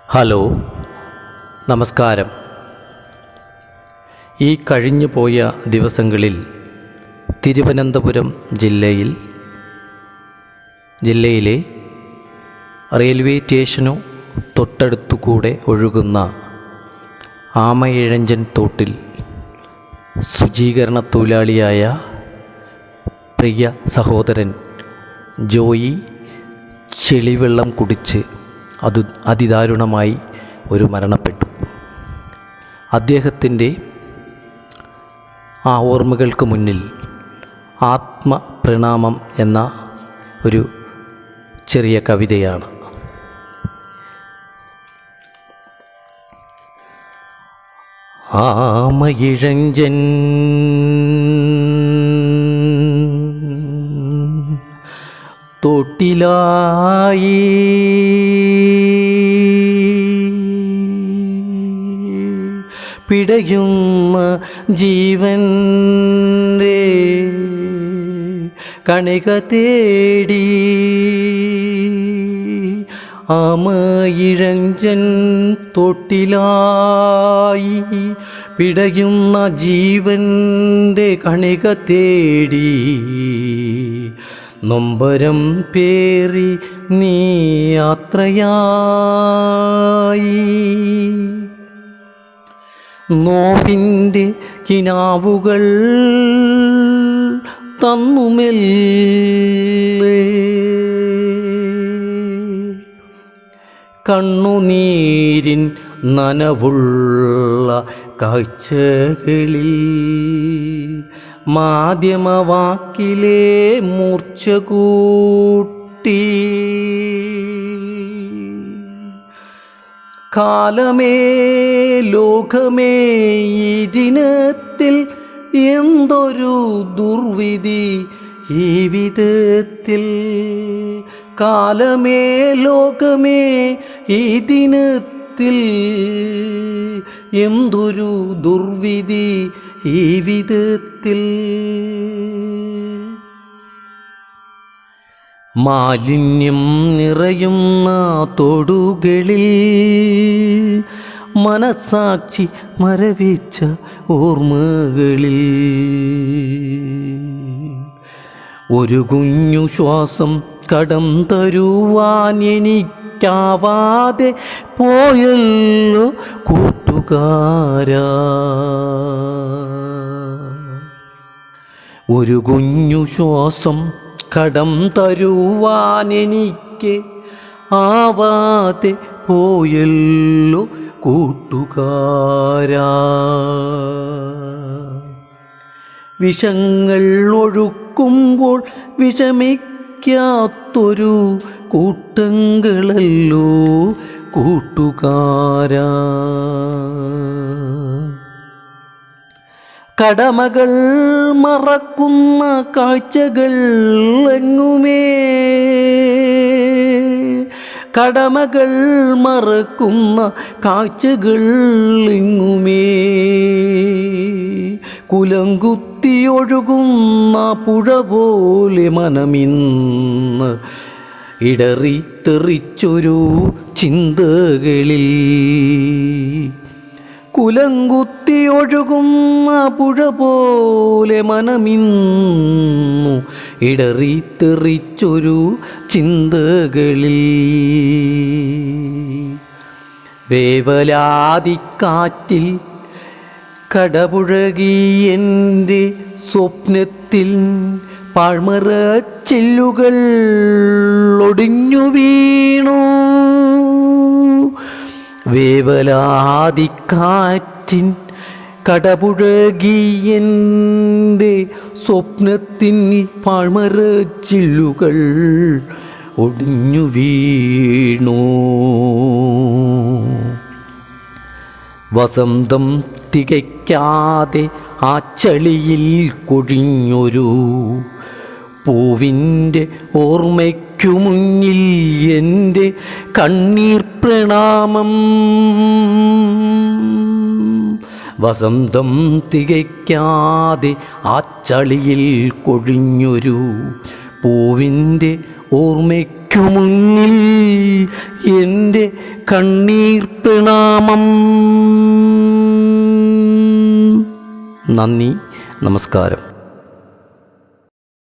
Hello, നമസ്കാരം. ഈ കഴിഞ്ഞു പോയ ദിവസങ്ങളിൽ തിരുവനന്തപുരം ജില്ലയിലെ റെയിൽവേ സ്റ്റേഷനു തൊട്ടടുത്തുകൂടെ ഒഴുകുന്ന ആമയിഴഞ്ചൻ തോട്ടിൽ ശുചീകരണ തൊഴിലാളിയായ പ്രിയ സഹോദരൻ ജോയി ചെളിവെള്ളം കുടിച്ച് അതിദാരുണമായി മരണപ്പെട്ടു. അദ്ദേഹത്തിൻ്റെ ആ ഓർമ്മകൾക്ക് മുന്നിൽ ആത്മപ്രണാമം എന്ന ഒരു ചെറിയ കവിതയാണ്. ആമയിഴഞ്ചൻ തോട്ടിലായി പിടയുന്ന ജീവൻ്റെ കണിക തേടി ആമയിഴഞ്ചൻ തോട്ടിലായി പിടയുന്ന ജീവൻ്റെ കണിക തേടി നൊമ്പരം പേറി നീ യാത്രയായി. നോവിൻ്റെ കിനാവുകൾ തന്നുമെല്ലേ കണ്ണുനീരിൻ നനവുള്ള കാഴ്ചകളിൽ മാധ്യമവാക്കിലെ മൂർച്ച കൂട്ടി കാലമേ ലോകമേ ഈ ദിനത്തിൽ എന്തൊരു ദുർവിധി ഈ വിധത്തിൽ. കാലമേ ലോകമേ ഈ ദിനത്തിൽ എന്തൊരു ദുർവിധി ഈ വിധത്തിൽ. മാലിന്യം നിറയുന്ന തോടുകളിൽ മനസാക്ഷി മരവിച്ച ഓർമ്മകളിൽ ഒരു കുഞ്ഞു ശ്വാസം കടം തരുവാൻ എനിക്കാവാതെ പോയല്ലോ കൂട്ടുകാരാ. ഒരു കുഞ്ഞു ശ്വാസം കടം തരുവാൻ എനിക്ക് ആവാതെ പോയല്ലോ കൂട്ടുകാരാ. വിഷങ്ങൾ ഒഴുക്കുമ്പോൾ വിഷമിക്കാത്തൊരു കൂട്ടങ്ങളല്ലോ കൂട്ടുകാരാ. കടമകൾ മറക്കുന്ന കാഴ്ചകൾ എങ്ങുമേ കടമകൾ മറക്കുന്ന കാഴ്ചകൾ എങ്ങുമേ കുലങ്കുത്തി ഒഴുകുന്ന പുഴ പോലെ മനമിന്ന് ഇടറിത്തെറിച്ചൊരു ചിന്തകളിൽ. കുലങ്കുത്തി ഒഴുകുന്ന പുഴ പോലെ മനമിന്നു ഇടറിത്തെറിച്ചൊരു ചിന്തകളിൽ. വേവലാതിക്കാറ്റിൽ കടപുഴകി എൻ്റെ സ്വപ്നത്തിൽ പാഴ്മറച്ചില്ലുകൾ ഒടിഞ്ഞു വീണു. വേവലാതിക്കാറ്റിൻ കടപുഴകി എൻ്റെ സ്വപ്നത്തിൻ പാഴ്മറച്ചില്ലുകൾ ഒടിഞ്ഞു വീണു. വസന്തം തികയ്ക്കാതെ ആ ചളിയിൽ കൊഴിഞ്ഞൊരു പൂവിൻ്റെ ഓർമ്മയ്ക്കു മുന്നിൽ എൻ്റെ കണ്ണീർ പ്രണാമം. വസന്തം തികയ്ക്കാതെ ആ ചളിയിൽ കൊഴിഞ്ഞൊരു പൂവിൻ്റെ ഓർമ്മയ്ക്കു മുന്നിൽ എൻ്റെ കണ്ണീർ പ്രണാമം. നന്ദി, നമസ്കാരം.